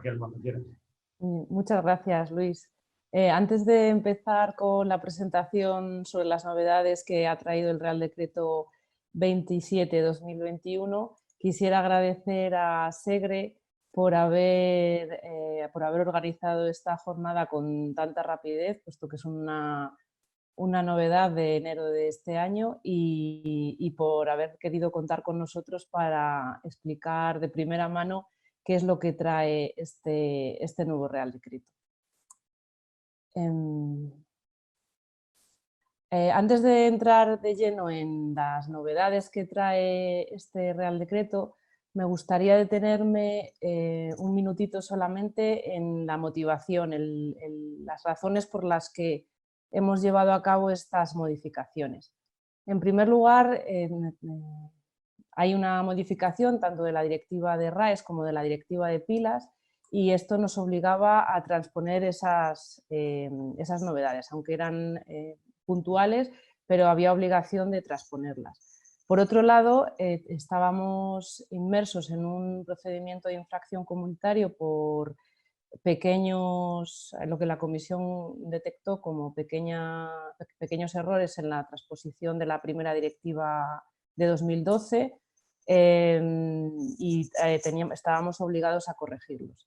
Raquel, cuando quieras. Muchas gracias, Luis. Antes de empezar con la presentación sobre las novedades que ha traído el Real Decreto 27/2021, quisiera agradecer a SEGRE por haber organizado esta jornada con tanta rapidez, puesto que es una novedad de enero de este año y por haber querido contar con nosotros para explicar de primera mano qué es lo que trae este nuevo Real Decreto. Antes de entrar de lleno en las novedades que trae este Real Decreto, me gustaría detenerme un minutito solamente en la motivación, las razones por las que hemos llevado a cabo estas modificaciones. En primer lugar, hay una modificación tanto de la directiva de RAES como de la directiva de pilas, y esto nos obligaba a transponer esas novedades, aunque eran puntuales, pero había obligación de transponerlas. Por otro lado, estábamos inmersos en un procedimiento de infracción comunitario por lo que la Comisión detectó como pequeños errores en la transposición de la primera directiva de 2012 y estábamos obligados a corregirlos.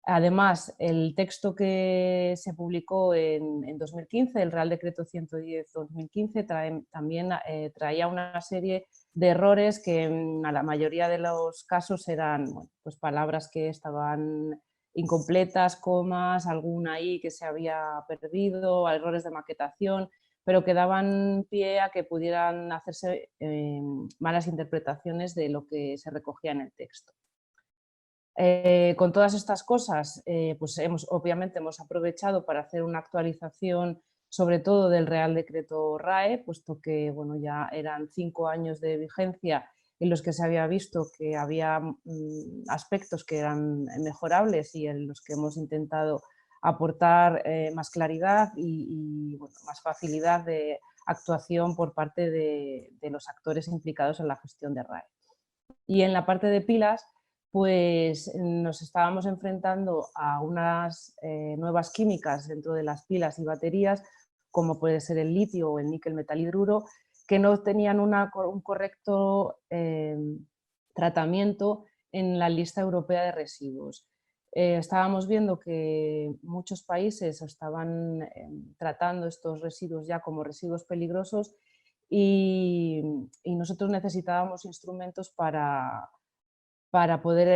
Además, el texto que se publicó en 2015, el Real Decreto 110/2015, también traía una serie de errores que en la mayoría de los casos eran pues palabras que estaban incompletas, comas, alguna ahí que se había perdido, errores de maquetación, pero que daban pie a que pudieran hacerse malas interpretaciones de lo que se recogía en el texto. Con todas estas cosas, pues obviamente hemos aprovechado para hacer una actualización sobre todo del Real Decreto RAE, puesto que ya eran 5 años de vigencia en los que se había visto que había aspectos que eran mejorables y en los que hemos intentado aportar más claridad y más facilidad de actuación por parte de los actores implicados en la gestión de RAE. Y en la parte de pilas, pues nos estábamos enfrentando a unas nuevas químicas dentro de las pilas y baterías, como puede ser el litio o el níquel metal hidruro, que no tenían un correcto tratamiento en la lista europea de residuos. Estábamos viendo que muchos países estaban tratando estos residuos ya como residuos peligrosos y nosotros necesitábamos instrumentos para poder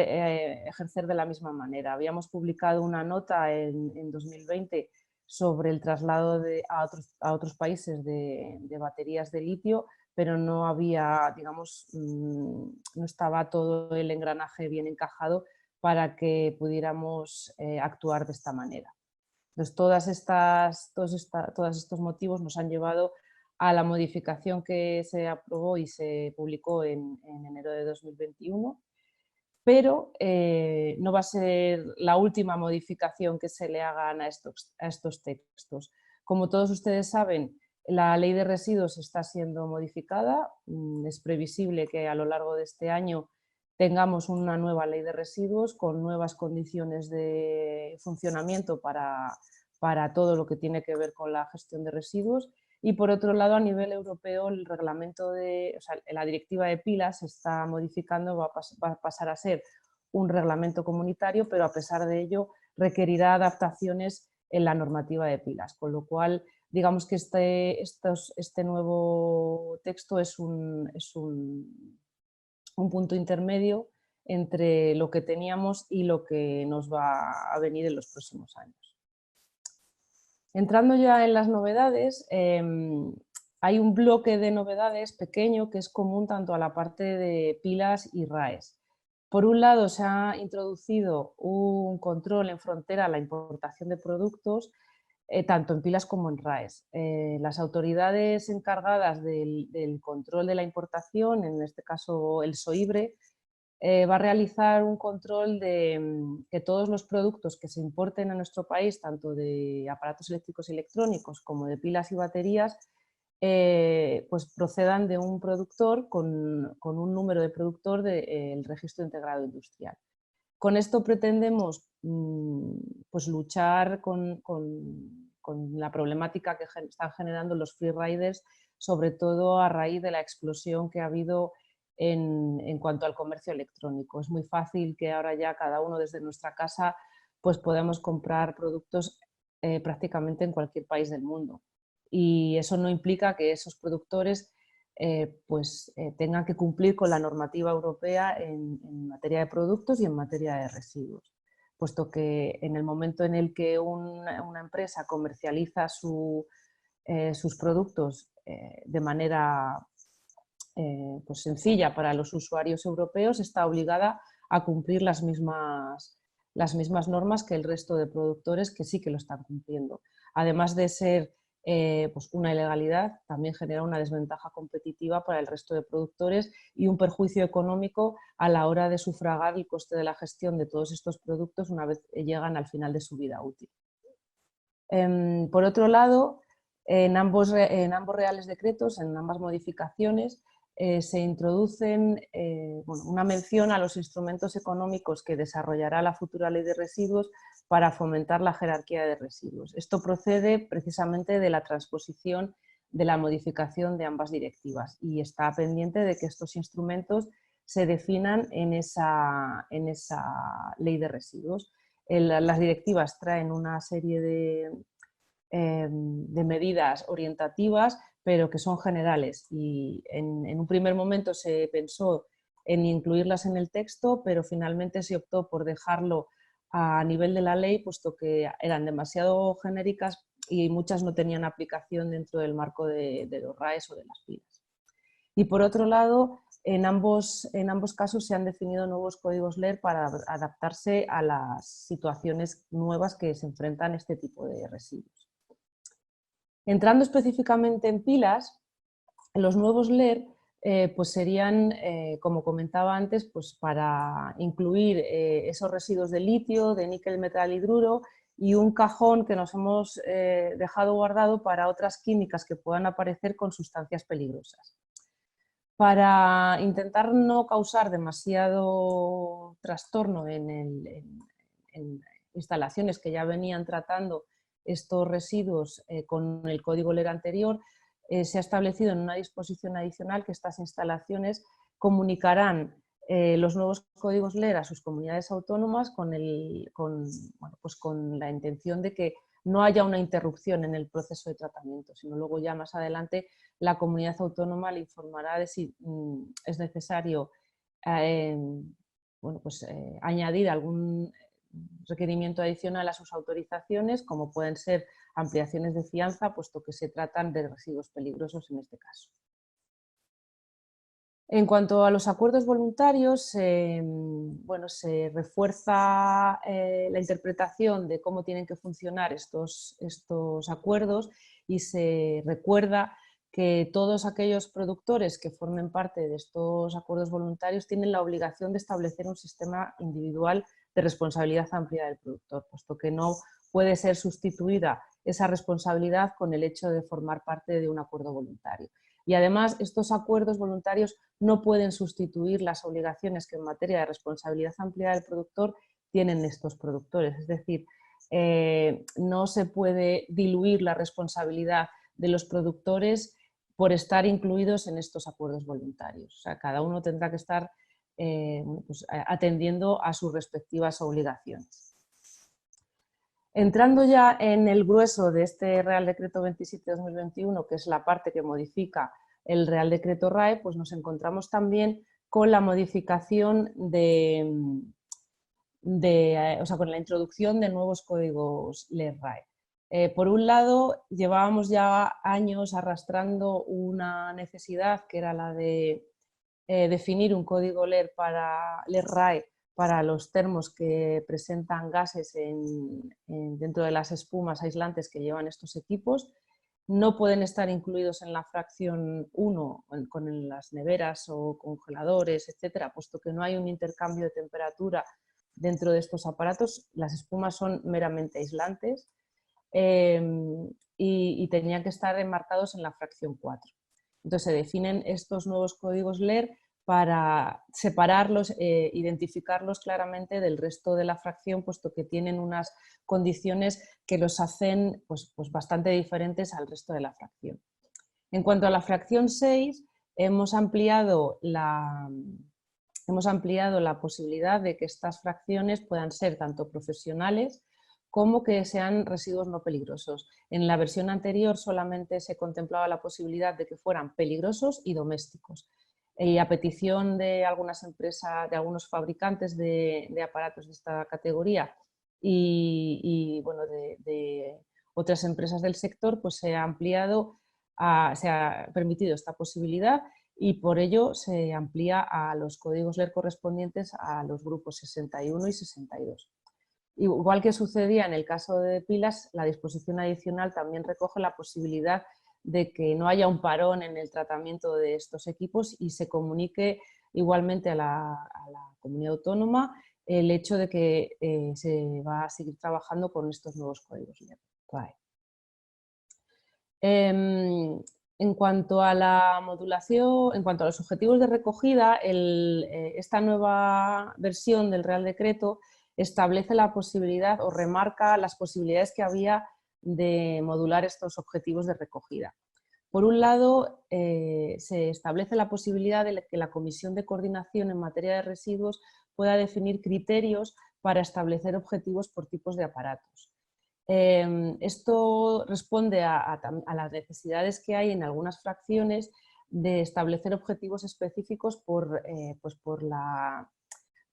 ejercer de la misma manera. Habíamos publicado una nota en 2020 sobre el traslado a otros países de baterías de litio, pero no había, digamos, no estaba todo el engranaje bien encajado para que pudiéramos actuar de esta manera. Entonces, todos estos motivos nos han llevado a la modificación que se aprobó y se publicó en enero de 2021, pero no va a ser la última modificación que se le hagan a estos textos. Como todos ustedes saben, la Ley de Residuos está siendo modificada. Es previsible que a lo largo de este año tengamos una nueva Ley de Residuos con nuevas condiciones de funcionamiento para todo lo que tiene que ver con la gestión de residuos. Y por otro lado, a nivel europeo, el reglamento la directiva de pilas se está modificando, va a pasar a ser un reglamento comunitario, pero a pesar de ello requerirá adaptaciones en la normativa de pilas, con lo cual digamos que este nuevo texto es un punto intermedio entre lo que teníamos y lo que nos va a venir en los próximos años. Entrando ya en las novedades, hay un bloque de novedades pequeño que es común tanto a la parte de pilas y RAES. Por un lado, se ha introducido un control en frontera a la importación de productos, tanto en pilas como en RAES. Las autoridades encargadas del control de la importación, en este caso el SOIBRE, va a realizar un control de que todos los productos que se importen a nuestro país, tanto de aparatos eléctricos y electrónicos como de pilas y baterías, pues procedan de un productor con un número de productor del Registro Integrado Industrial. Con esto pretendemos pues luchar con la problemática que están generando los freeriders, sobre todo a raíz de la explosión que ha habido en cuanto al comercio electrónico. Es muy fácil que ahora ya cada uno desde nuestra casa pues podamos comprar productos prácticamente en cualquier país del mundo. Y eso no implica que esos productores tengan que cumplir con la normativa europea en materia de productos y en materia de residuos, puesto que en el momento en el que una empresa comercializa sus productos de manera pues sencilla para los usuarios europeos, está obligada a cumplir las mismas normas que el resto de productores que sí que lo están cumpliendo. Además de ser pues una ilegalidad, también genera una desventaja competitiva para el resto de productores y un perjuicio económico a la hora de sufragar el coste de la gestión de todos estos productos una vez llegan al final de su vida útil. Por otro lado, en ambos reales decretos, en ambas modificaciones, se introducen una mención a los instrumentos económicos que desarrollará la futura ley de residuos para fomentar la jerarquía de residuos. Esto procede precisamente de la transposición de la modificación de ambas directivas y está pendiente de que estos instrumentos se definan en esa ley de residuos. Las directivas traen una serie de medidas orientativas, pero que son generales, y en un primer momento se pensó en incluirlas en el texto, pero finalmente se optó por dejarlo a nivel de la ley, puesto que eran demasiado genéricas y muchas no tenían aplicación dentro del marco de los RAEs o de las PILAs. Y por otro lado, en ambos casos se han definido nuevos códigos LER para adaptarse a las situaciones nuevas que se enfrentan este tipo de residuos. Entrando específicamente en pilas, los nuevos LER pues serían, como comentaba antes, pues para incluir esos residuos de litio, de níquel metal hidruro y un cajón que nos hemos dejado guardado para otras químicas que puedan aparecer con sustancias peligrosas. Para intentar no causar demasiado trastorno en instalaciones que ya venían tratando estos residuos con el código LER anterior, se ha establecido en una disposición adicional que estas instalaciones comunicarán los nuevos códigos LER a sus comunidades autónomas con la intención de que no haya una interrupción en el proceso de tratamiento, sino luego ya más adelante la comunidad autónoma le informará de si es necesario añadir algún requerimiento adicional a sus autorizaciones, como pueden ser ampliaciones de fianza, puesto que se tratan de residuos peligrosos en este caso. En cuanto a los acuerdos voluntarios, se refuerza la interpretación de cómo tienen que funcionar estos acuerdos y se recuerda que todos aquellos productores que formen parte de estos acuerdos voluntarios tienen la obligación de establecer un sistema individual de responsabilidad amplia del productor, puesto que no puede ser sustituida esa responsabilidad con el hecho de formar parte de un acuerdo voluntario. Y además, estos acuerdos voluntarios no pueden sustituir las obligaciones que en materia de responsabilidad amplia del productor tienen estos productores. Es decir, no se puede diluir la responsabilidad de los productores por estar incluidos en estos acuerdos voluntarios. O sea, cada uno tendrá que estar atendiendo a sus respectivas obligaciones. Entrando ya en el grueso de este Real Decreto 27/2021, que es la parte que modifica el Real Decreto RAE, pues nos encontramos también con la modificación con la introducción de nuevos códigos LER-RAE. Por un lado, llevábamos ya años arrastrando una necesidad que era la de definir un código LER-RAE para los termos que presentan gases dentro de las espumas aislantes que llevan estos equipos. No pueden estar incluidos en la fracción 1 con las neveras o congeladores, etcétera, puesto que no hay un intercambio de temperatura dentro de estos aparatos. Las espumas son meramente aislantes y tenían que estar enmarcados en la fracción 4. Entonces se definen estos nuevos códigos LER para separarlos, identificarlos claramente del resto de la fracción, puesto que tienen unas condiciones que los hacen pues bastante diferentes al resto de la fracción. En cuanto a la fracción 6, hemos ampliado la posibilidad de que estas fracciones puedan ser tanto profesionales como que sean residuos no peligrosos. En la versión anterior solamente se contemplaba la posibilidad de que fueran peligrosos y domésticos. Y a petición de algunas empresas, de algunos fabricantes de aparatos de esta categoría y bueno, de otras empresas del sector, pues se ha permitido esta posibilidad y por ello se amplía a los códigos LER correspondientes a los grupos 61 y 62. Igual que sucedía en el caso de pilas, la disposición adicional también recoge la posibilidad de que no haya un parón en el tratamiento de estos equipos y se comunique igualmente a la comunidad autónoma el hecho de que se va a seguir trabajando con estos nuevos códigos RAE. En cuanto a la modulación, en cuanto a los objetivos de recogida, esta nueva versión del Real Decreto establece la posibilidad o remarca las posibilidades que había de modular estos objetivos de recogida. Por un lado, se establece la posibilidad de que la Comisión de Coordinación en materia de residuos pueda definir criterios para establecer objetivos por tipos de aparatos. Esto responde a las necesidades que hay en algunas fracciones de establecer objetivos específicos por la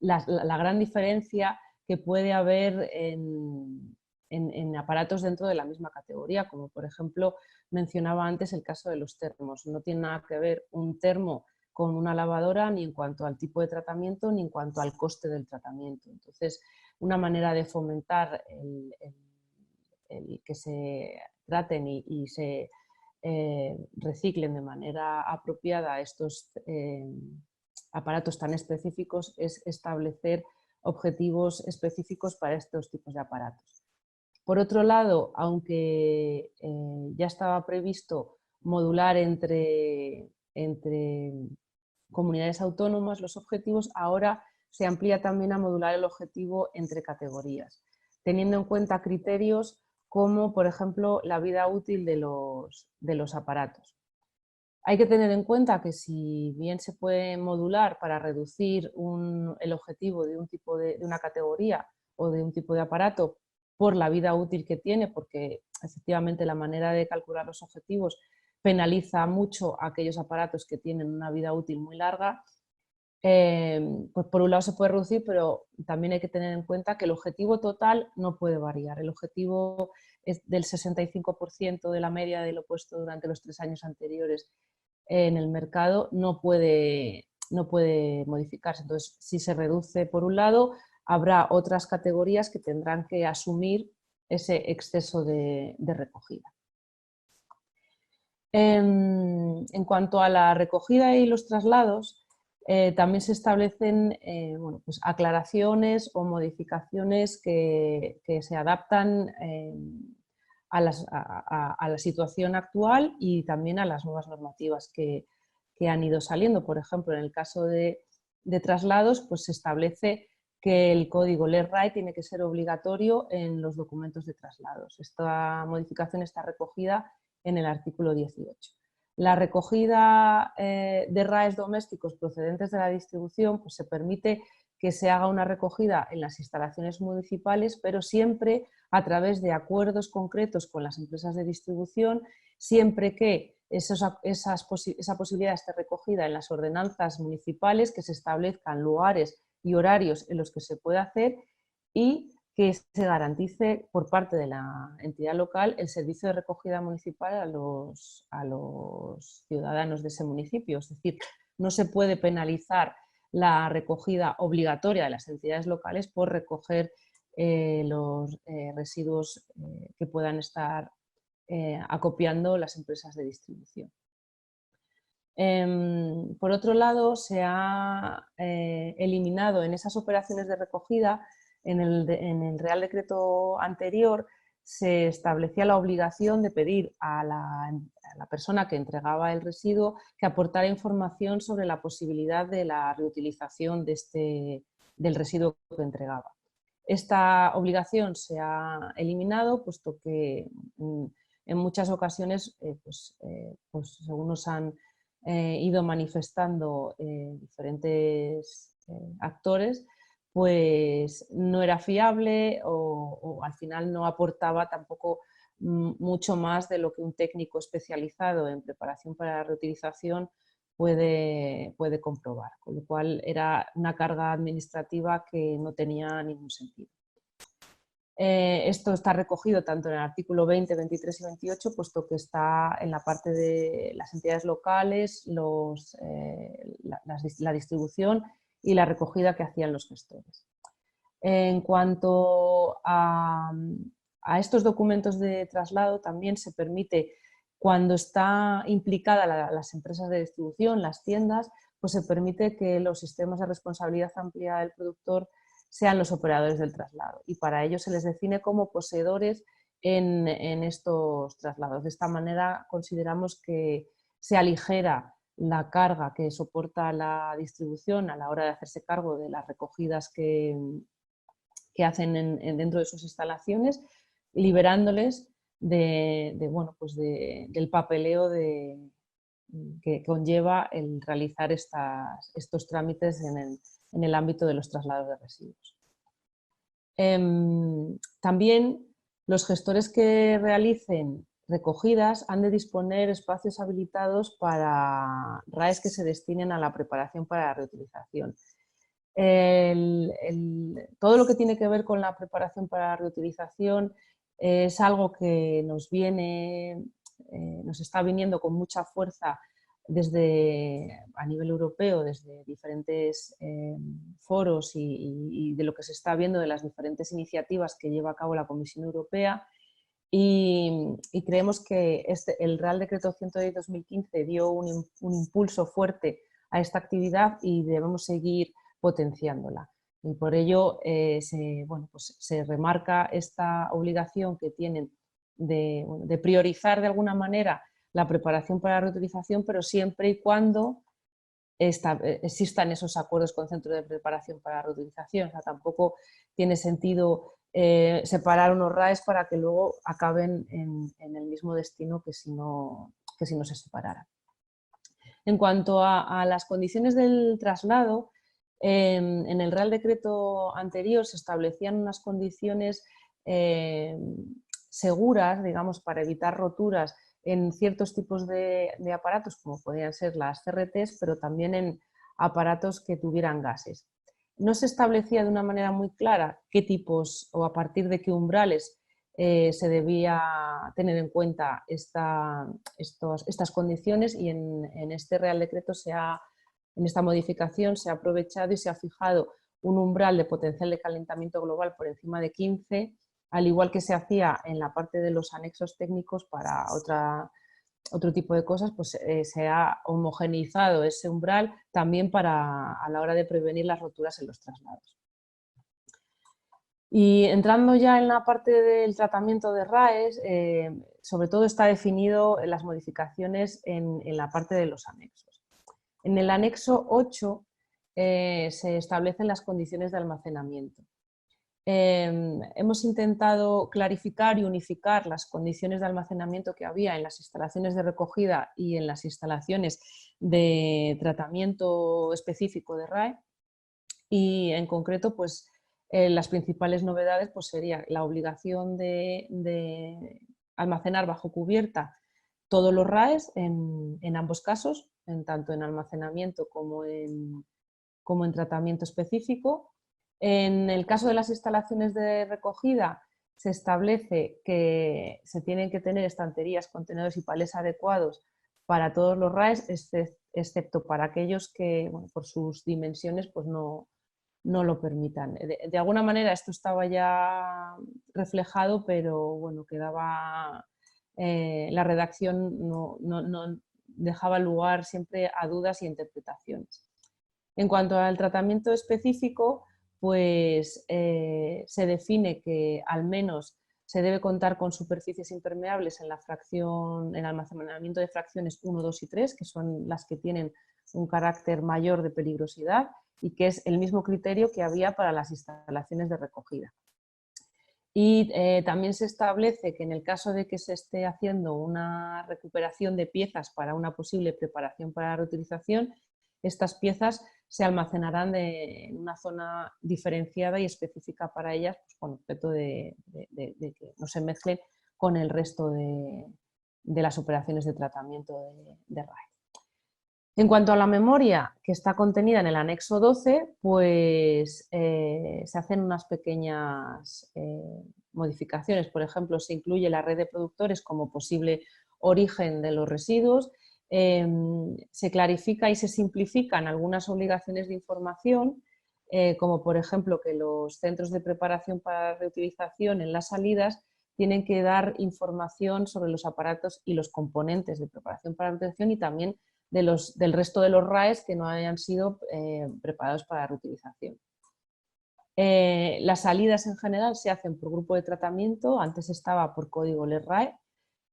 gran diferencia que puede haber en aparatos dentro de la misma categoría, como por ejemplo mencionaba antes el caso de los termos. No tiene nada que ver un termo con una lavadora ni en cuanto al tipo de tratamiento ni en cuanto al coste del tratamiento. Entonces, una manera de fomentar el que se traten y se reciclen de manera apropiada estos aparatos tan específicos es establecer objetivos específicos para estos tipos de aparatos. Por otro lado, aunque ya estaba previsto modular entre comunidades autónomas los objetivos, ahora se amplía también a modular el objetivo entre categorías, teniendo en cuenta criterios como, por ejemplo, la vida útil de los aparatos. Hay que tener en cuenta que si bien se puede modular para reducir el objetivo de un tipo de una categoría o de un tipo de aparato por la vida útil que tiene, porque efectivamente la manera de calcular los objetivos penaliza mucho a aquellos aparatos que tienen una vida útil muy larga, pues por un lado se puede reducir, pero también hay que tener en cuenta que el objetivo total no puede variar. El objetivo es del 65% de la media de lo puesto durante los 3 años anteriores en el mercado, no puede modificarse. Entonces, si se reduce por un lado, habrá otras categorías que tendrán que asumir ese exceso de recogida. En cuanto a la recogida y los traslados, también se establecen bueno, pues aclaraciones o modificaciones que se adaptan a la situación actual y también a las nuevas normativas que han ido saliendo. Por ejemplo, en el caso de traslados, pues se establece que el código LER-RAE tiene que ser obligatorio en los documentos de traslados. Esta modificación está recogida en el artículo 18. La recogida de RAEs domésticos procedentes de la distribución, pues se permite que se haga una recogida en las instalaciones municipales, pero siempre a través de acuerdos concretos con las empresas de distribución, siempre que esa posibilidad esté recogida en las ordenanzas municipales, que se establezcan lugares y horarios en los que se puede hacer y que se garantice por parte de la entidad local el servicio de recogida municipal a los ciudadanos de ese municipio. Es decir, no se puede penalizar la recogida obligatoria de las entidades locales por recoger los residuos que puedan estar acopiando las empresas de distribución. Por otro lado, se ha eliminado en esas operaciones de recogida, en el Real Decreto anterior, se establecía la obligación de pedir a la persona que entregaba el residuo que aportara información sobre la posibilidad de la reutilización del residuo que entregaba. Esta obligación se ha eliminado, puesto que en muchas ocasiones, según nos han ido manifestando diferentes actores, pues no era fiable o al final no aportaba tampoco mucho más de lo que un técnico especializado en preparación para la reutilización puede comprobar, con lo cual era una carga administrativa que no tenía ningún sentido. Esto está recogido tanto en el artículo 20, 23 y 28, puesto que está en la parte de las entidades locales, la distribución y la recogida que hacían los gestores. En cuanto a estos documentos de traslado, también se permite, cuando está implicada las empresas de distribución, las tiendas, pues se permite que los sistemas de responsabilidad ampliada del productor sean los operadores del traslado, y para ello se les define como poseedores en estos traslados. De esta manera consideramos que se aligera la carga que soporta la distribución a la hora de hacerse cargo de las recogidas que hacen dentro de sus instalaciones, liberándoles del papeleo que conlleva el realizar estos trámites en el ámbito de los traslados de residuos. También los gestores que realicen recogidas han de disponer espacios habilitados para RAEs que se destinen a la preparación para la reutilización. Todo lo que tiene que ver con la preparación para la reutilización es algo que nos está viniendo con mucha fuerza a nivel europeo, desde diferentes foros y de lo que se está viendo de las diferentes iniciativas que lleva a cabo la Comisión Europea, y creemos que el Real Decreto 110/2015 dio un impulso fuerte a esta actividad y debemos seguir potenciándola. Y por ello se remarca esta obligación que tienen de priorizar de alguna manera la preparación para la reutilización, pero siempre y cuando existan esos acuerdos con centros de preparación para la reutilización. O sea, tampoco tiene sentido separar unos RAEs para que luego acaben en el mismo destino que si no se separaran. En cuanto a las condiciones del traslado, en el Real Decreto anterior se establecían unas condiciones seguras, digamos, para evitar roturas en ciertos tipos de aparatos, como podrían ser las CRTs, pero también en aparatos que tuvieran gases. No se establecía de una manera muy clara qué tipos o a partir de qué umbrales se debía tener en cuenta estas condiciones, y en este Real Decreto en esta modificación se ha aprovechado y se ha fijado un umbral de potencial de calentamiento global por encima de 15, al igual que se hacía en la parte de los anexos técnicos para otro tipo de cosas, pues se ha homogeneizado ese umbral también a la hora de prevenir las roturas en los traslados. Y entrando ya en la parte del tratamiento de RAEs, sobre todo está definido en las modificaciones en la parte de los anexos. En el anexo 8 se establecen las condiciones de almacenamiento. Hemos intentado clarificar y unificar las condiciones de almacenamiento que había en las instalaciones de recogida y en las instalaciones de tratamiento específico de RAE, y en concreto pues las principales novedades pues sería la obligación de almacenar bajo cubierta todos los RAEs en ambos casos, tanto en almacenamiento como en tratamiento específico. En el caso de las instalaciones de recogida se establece que se tienen que tener estanterías, contenedores y palés adecuados para todos los RAEs, excepto para aquellos que por sus dimensiones pues no lo permitan. De alguna manera esto estaba ya reflejado, pero bueno, quedaba, la redacción no dejaba lugar siempre a dudas y interpretaciones. En cuanto al tratamiento específico, pues se define que al menos se debe contar con superficies impermeables en el almacenamiento de fracciones 1, 2 y 3, que son las que tienen un carácter mayor de peligrosidad y que es el mismo criterio que había para las instalaciones de recogida. Y también se establece que en el caso de que se esté haciendo una recuperación de piezas para una posible preparación para la reutilización, estas piezas se almacenarán en una zona diferenciada y específica para ellas, pues, con objeto de que no se mezclen con el resto de las operaciones de tratamiento de RAE. En cuanto a la memoria que está contenida en el anexo 12, pues se hacen unas pequeñas modificaciones. Por ejemplo, se incluye la red de productores como posible origen de los residuos, se clarifica y se simplifican algunas obligaciones de información, como por ejemplo que los centros de preparación para reutilización en las salidas tienen que dar información sobre los aparatos y los componentes de preparación para reutilización y también del resto de los RAEs que no hayan sido preparados para la reutilización. Las salidas en general se hacen por grupo de tratamiento, antes estaba por código LERRAE,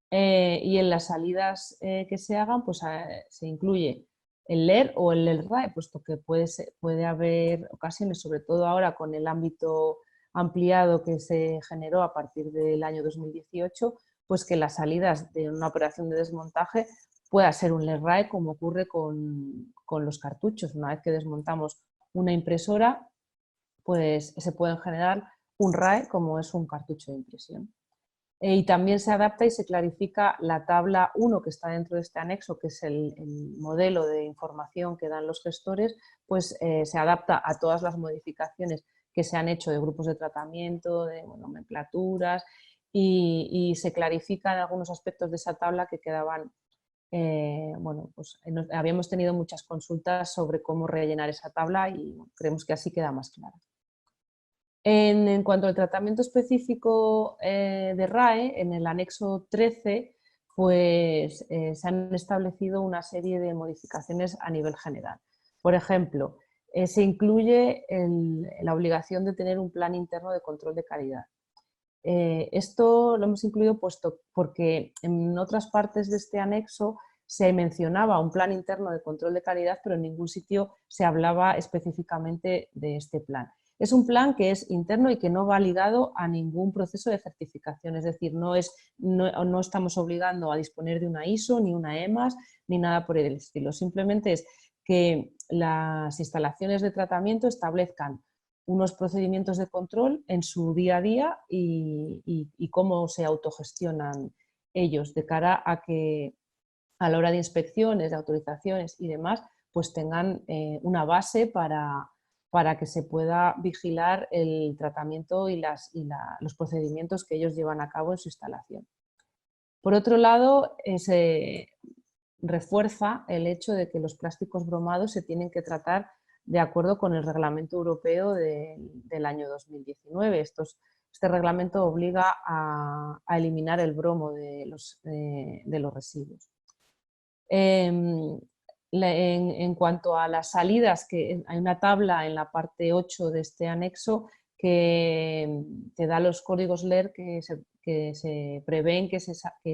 y en las salidas que se hagan pues, se incluye el LER o el LERRAE, puesto que puede haber ocasiones, sobre todo ahora con el ámbito ampliado que se generó a partir del año 2018, pues que las salidas de una operación de desmontaje pueda ser un LERRAE, como ocurre con los cartuchos. Una vez que desmontamos una impresora, pues se puede generar un RAE como es un cartucho de impresión. Y también se adapta y se clarifica la tabla 1 que está dentro de este anexo, que es el modelo de información que dan los gestores, pues se adapta a todas las modificaciones que se han hecho de grupos de tratamiento, de nomenclaturas, y se clarifican algunos aspectos de esa tabla que quedaban. Pues habíamos tenido muchas consultas sobre cómo rellenar esa tabla y creemos que así queda más clara. En cuanto al tratamiento específico de RAE, en el anexo 13, pues se han establecido una serie de modificaciones a nivel general. Por ejemplo, se incluye la obligación de tener un plan interno de control de calidad. Esto lo hemos incluido porque en otras partes de este anexo se mencionaba un plan interno de control de calidad, pero en ningún sitio se hablaba específicamente de este plan. Es un plan que es interno y que no va ligado a ningún proceso de certificación, es decir, no estamos obligando a disponer de una ISO, ni una EMAS, ni nada por el estilo. Simplemente es que las instalaciones de tratamiento establezcan unos procedimientos de control en su día a día y cómo se autogestionan ellos de cara a que a la hora de inspecciones, de autorizaciones y demás, pues tengan una base para que se pueda vigilar el tratamiento y los procedimientos que ellos llevan a cabo en su instalación. Por otro lado, se refuerza el hecho de que los plásticos bromados se tienen que tratar de acuerdo con el reglamento europeo del año 2019. Este reglamento obliga a eliminar el bromo de los residuos. En cuanto a las salidas, que hay una tabla en la parte 8 de este anexo que te da los códigos LER que se prevén que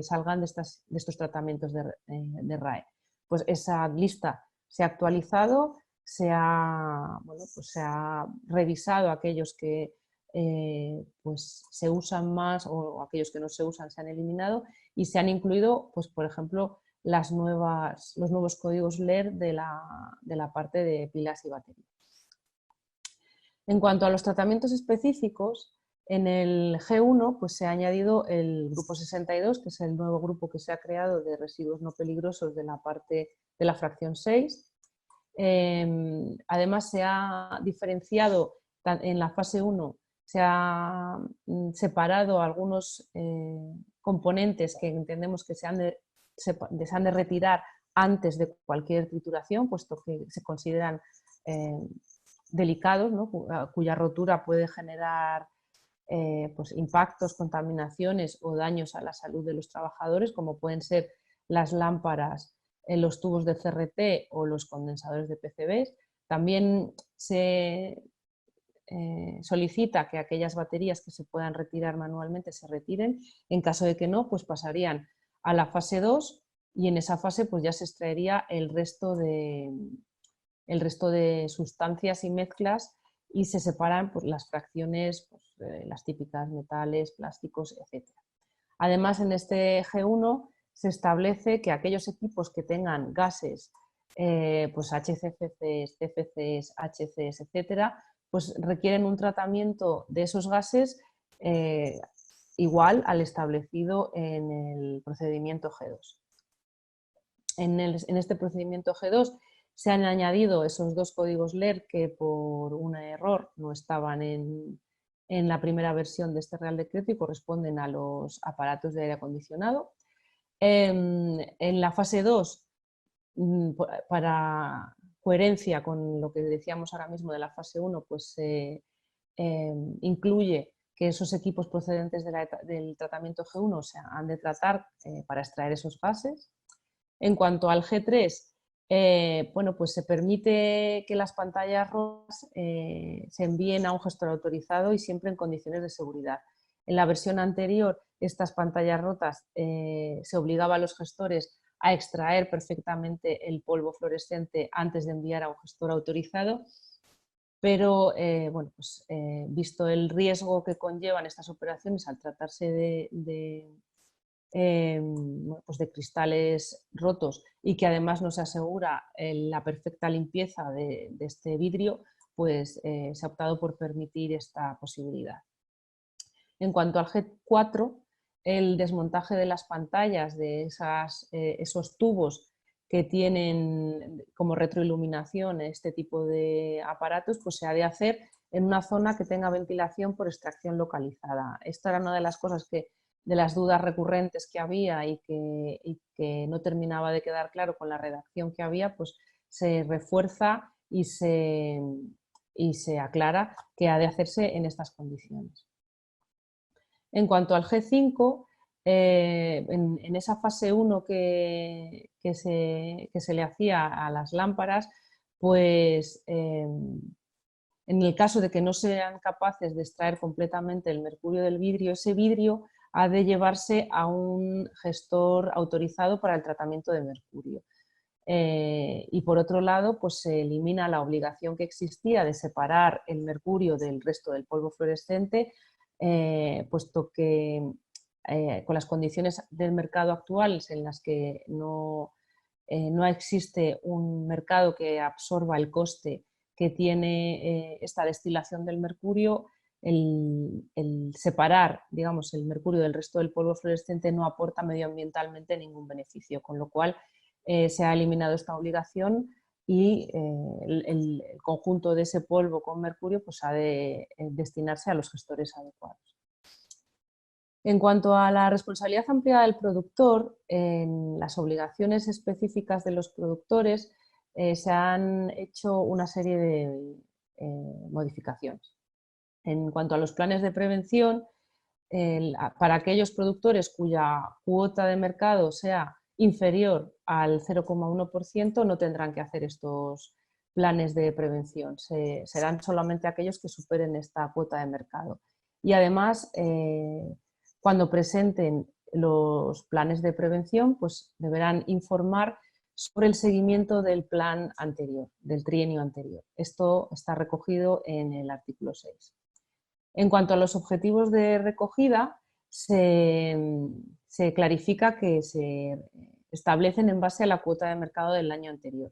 salgan de estos tratamientos de RAE. Pues esa lista se ha actualizado, se ha revisado aquellos que pues se usan más o aquellos que no se usan se han eliminado y se han incluido, pues, por ejemplo, los nuevos códigos LER de la parte de pilas y baterías. En cuanto a los tratamientos específicos, en el G1 pues, se ha añadido el grupo 62, que es el nuevo grupo que se ha creado de residuos no peligrosos de la parte de la fracción 6. Además, se ha diferenciado en la fase 1, se ha separado algunos componentes que entendemos que se han de retirar antes de cualquier trituración, puesto que se consideran delicados, ¿no? Cuya rotura puede generar pues impactos, contaminaciones o daños a la salud de los trabajadores, como pueden ser las lámparas, los tubos de CRT o los condensadores de PCBs. También se solicita que aquellas baterías que se puedan retirar manualmente se retiren. En caso de que no, pues pasarían a la fase 2 y en esa fase pues ya se extraería el resto de sustancias y mezclas y se separan pues, las fracciones, pues, las típicas metales, plásticos, etc. Además, en este G1 se establece que aquellos equipos que tengan gases, pues HCFCs, CFCs, HCs, etcétera, pues requieren un tratamiento de esos gases igual al establecido en el procedimiento G2. En este procedimiento G2 se han añadido esos dos códigos LER que por un error no estaban en la primera versión de este Real Decreto y corresponden a los aparatos de aire acondicionado. En la fase 2, para coherencia con lo que decíamos ahora mismo de la fase 1, pues se incluye que esos equipos procedentes del tratamiento G1 se han de tratar para extraer esos gases. En cuanto al G3, bueno, pues se permite que las pantallas rotas se envíen a un gestor autorizado y siempre en condiciones de seguridad. En la versión anterior, estas pantallas rotas se obligaba a los gestores a extraer perfectamente el polvo fluorescente antes de enviar a un gestor autorizado, pero bueno, pues, visto el riesgo que conllevan estas operaciones al tratarse pues de cristales rotos y que además nos asegura la perfecta limpieza de este vidrio, pues se ha optado por permitir esta posibilidad. En cuanto al G4, el desmontaje de las pantallas de esos tubos que tienen como retroiluminación este tipo de aparatos, pues se ha de hacer en una zona que tenga ventilación por extracción localizada. Esta era una de las cosas de las dudas recurrentes que había y que no terminaba de quedar claro con la redacción que había, pues se refuerza y se aclara que ha de hacerse en estas condiciones. En cuanto al G5, en esa fase 1 que se le hacía a las lámparas, pues en el caso de que no sean capaces de extraer completamente el mercurio del vidrio, ese vidrio ha de llevarse a un gestor autorizado para el tratamiento de mercurio. Y por otro lado, pues se elimina la obligación que existía de separar el mercurio del resto del polvo fluorescente, puesto que con las condiciones del mercado actuales en las que no existe un mercado que absorba el coste que tiene esta destilación del mercurio, el separar, digamos, el mercurio del resto del polvo fluorescente no aporta medioambientalmente ningún beneficio, con lo cual se ha eliminado esta obligación y el conjunto de ese polvo con mercurio pues, ha de destinarse a los gestores adecuados. En cuanto a la responsabilidad ampliada del productor, en las obligaciones específicas de los productores se han hecho una serie de modificaciones. En cuanto a los planes de prevención, para aquellos productores cuya cuota de mercado sea inferior al 0,1% no tendrán que hacer estos planes de prevención, serán solamente aquellos que superen esta cuota de mercado. Y además, cuando presenten los planes de prevención, pues deberán informar sobre el seguimiento del plan anterior, del trienio anterior. Esto está recogido en el artículo 6. En cuanto a los objetivos de recogida, se clarifica que se establecen en base a la cuota de mercado del año anterior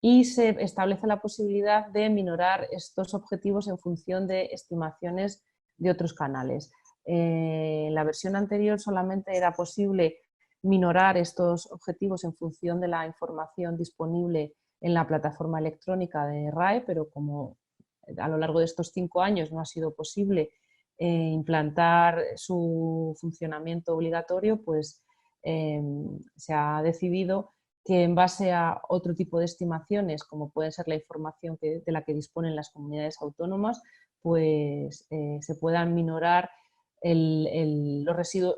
y se establece la posibilidad de minorar estos objetivos en función de estimaciones de otros canales. En la versión anterior solamente era posible minorar estos objetivos en función de la información disponible en la plataforma electrónica de RAE, pero como a lo largo de estos 5 años no ha sido posible implantar su funcionamiento obligatorio, pues se ha decidido que en base a otro tipo de estimaciones, como puede ser la información de la que disponen las comunidades autónomas, pues se puedan minorar los residuos,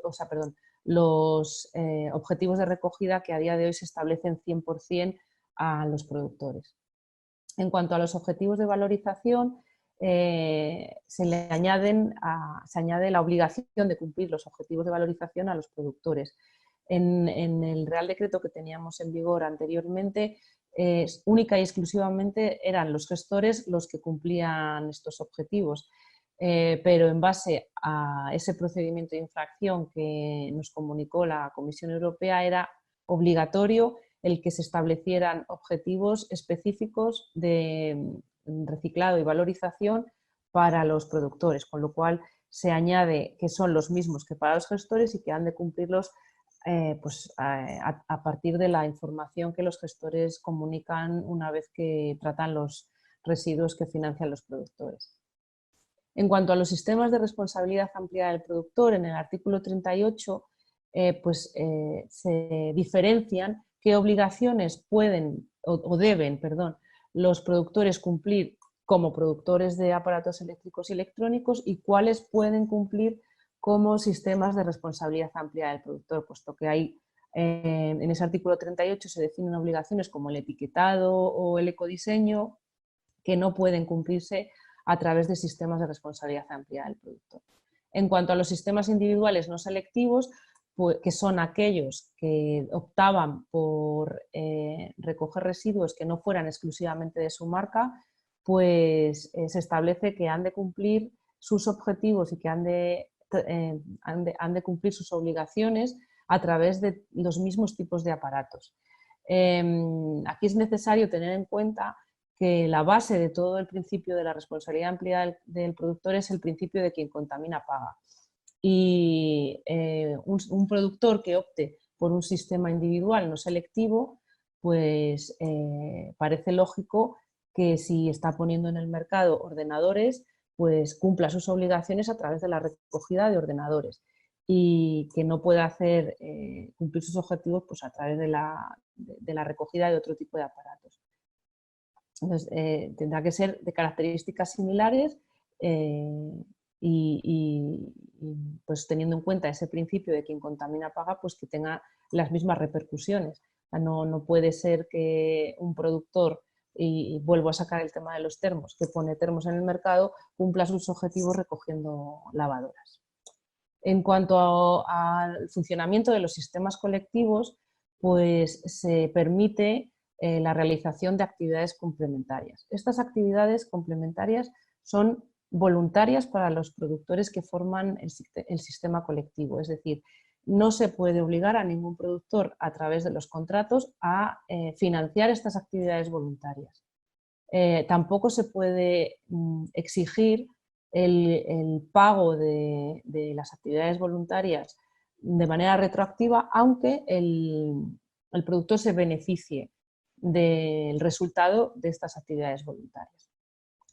los objetivos de recogida que a día de hoy se establecen 100% a los productores. En cuanto a los objetivos de valorización, se añade la obligación de cumplir los objetivos de valorización a los productores. En el Real Decreto que teníamos en vigor anteriormente, única y exclusivamente eran los gestores los que cumplían estos objetivos, pero en base a ese procedimiento de infracción que nos comunicó la Comisión Europea, era obligatorio el que se establecieran objetivos específicos de reciclado y valorización para los productores, con lo cual se añade que son los mismos que para los gestores y que han de cumplirlos a partir de la información que los gestores comunican una vez que tratan los residuos que financian los productores. En cuanto a los sistemas de responsabilidad ampliada del productor, en el artículo 38 se diferencian qué obligaciones pueden o deben los productores cumplir como productores de aparatos eléctricos y electrónicos y cuáles pueden cumplir como sistemas de responsabilidad ampliada del productor, puesto que hay, en ese artículo 38 se definen obligaciones como el etiquetado o el ecodiseño que no pueden cumplirse a través de sistemas de responsabilidad ampliada del productor. En cuanto a los sistemas individuales no selectivos, pues, que son aquellos que optaban por recoger residuos que no fueran exclusivamente de su marca, pues se establece que han de cumplir sus objetivos y que han de cumplir sus obligaciones a través de los mismos tipos de aparatos. Aquí es necesario tener en cuenta que la base de todo el principio de la responsabilidad ampliada del productor es el principio de quien contamina paga. Y un productor que opte por un sistema individual no selectivo, pues parece lógico que si está poniendo en el mercado ordenadores, pues cumpla sus obligaciones a través de la recogida de ordenadores y que no pueda hacer cumplir sus objetivos pues, a través de la recogida de otro tipo de aparatos. Entonces, tendrá que ser de características similares pues teniendo en cuenta ese principio de quien contamina paga, pues que tenga las mismas repercusiones. No puede ser que un productor, y vuelvo a sacar el tema de los termos, que pone termos en el mercado, cumpla sus objetivos recogiendo lavadoras. En cuanto al funcionamiento de los sistemas colectivos, pues se permite la realización de actividades complementarias. Estas actividades complementarias son voluntarias para los productores que forman el sistema colectivo, es decir, no se puede obligar a ningún productor a través de los contratos a financiar estas actividades voluntarias. Tampoco se puede exigir el pago de las actividades voluntarias de manera retroactiva, aunque el productor se beneficie del resultado de estas actividades voluntarias.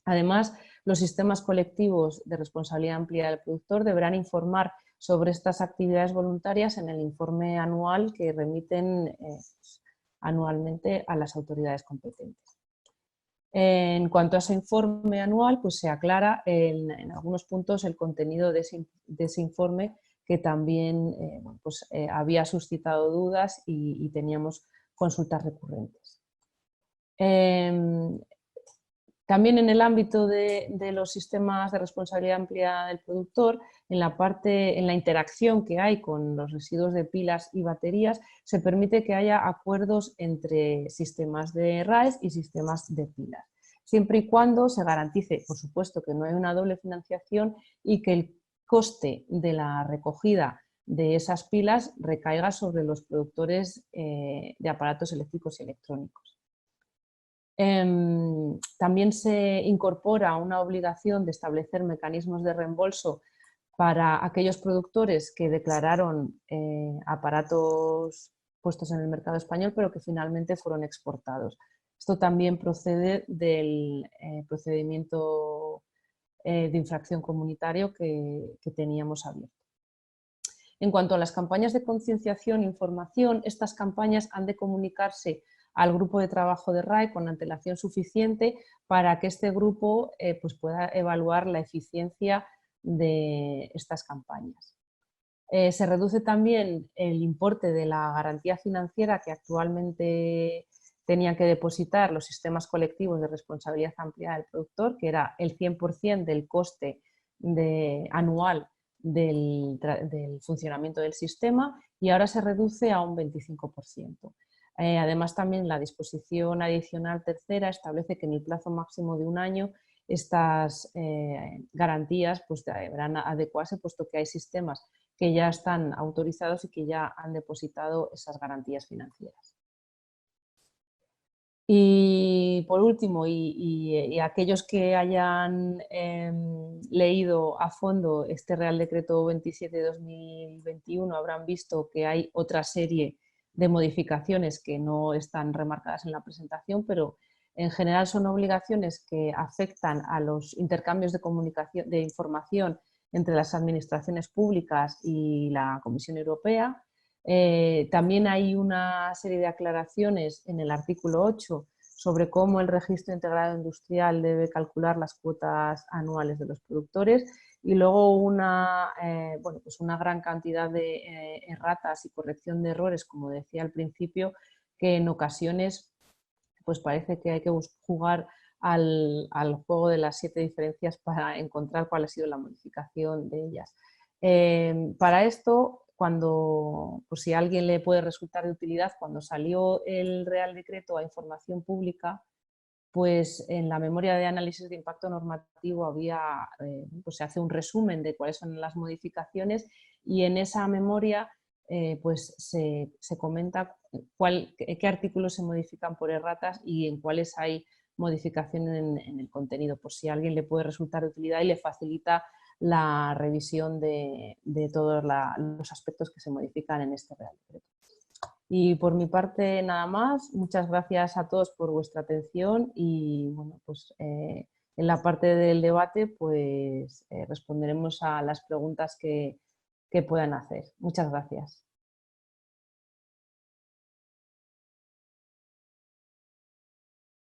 Además, los sistemas colectivos de responsabilidad ampliada del productor deberán informar sobre estas actividades voluntarias en el informe anual que remiten anualmente a las autoridades competentes. En cuanto a ese informe anual, pues se aclara en algunos puntos el contenido de ese informe que también había suscitado dudas y teníamos consultas recurrentes. También en el ámbito de los sistemas de responsabilidad ampliada del productor, en la interacción que hay con los residuos de pilas y baterías, se permite que haya acuerdos entre sistemas de RAEs y sistemas de pilas, siempre y cuando se garantice, por supuesto, que no hay una doble financiación y que el coste de la recogida de esas pilas recaiga sobre los productores de aparatos eléctricos y electrónicos. También se incorpora una obligación de establecer mecanismos de reembolso para aquellos productores que declararon aparatos puestos en el mercado español pero que finalmente fueron exportados. Esto también procede del procedimiento de infracción comunitario que teníamos abierto. En cuanto a las campañas de concienciación e información, estas campañas han de comunicarse al grupo de trabajo de RAE con antelación suficiente para que este grupo pueda evaluar la eficiencia de estas campañas. Se reduce también el importe de la garantía financiera que actualmente tenían que depositar los sistemas colectivos de responsabilidad ampliada del productor, que era el 100% del coste anual del funcionamiento del sistema, y ahora se reduce a un 25%. Además, también la disposición adicional tercera establece que en el plazo máximo de un año estas garantías pues, deberán adecuarse, puesto que hay sistemas que ya están autorizados y que ya han depositado esas garantías financieras. Y por último, y aquellos que hayan leído a fondo este Real Decreto 27 de 2021 habrán visto que hay otra serie de modificaciones que no están remarcadas en la presentación, pero en general son obligaciones que afectan a los intercambios de comunicación, de información entre las administraciones públicas y la Comisión Europea. También hay una serie de aclaraciones en el artículo 8 sobre cómo el registro integrado industrial debe calcular las cuotas anuales de los productores, y luego pues una gran cantidad de erratas y corrección de errores, como decía al principio, que en ocasiones pues parece que hay que jugar al juego de las 7 diferencias para encontrar cuál ha sido la modificación de ellas. Para esto, por si a alguien le puede resultar de utilidad, cuando salió el Real Decreto a información pública, pues en la memoria de análisis de impacto normativo pues se hace un resumen de cuáles son las modificaciones, y en esa memoria pues se comenta qué artículos se modifican por erratas y en cuáles hay modificación en el contenido, por si a alguien le puede resultar de utilidad y le facilita la revisión de todos los aspectos que se modifican en este Real Decreto. Y por mi parte nada más, muchas gracias a todos por vuestra atención, y bueno, pues en la parte del debate pues responderemos a las preguntas que puedan hacer. Muchas gracias.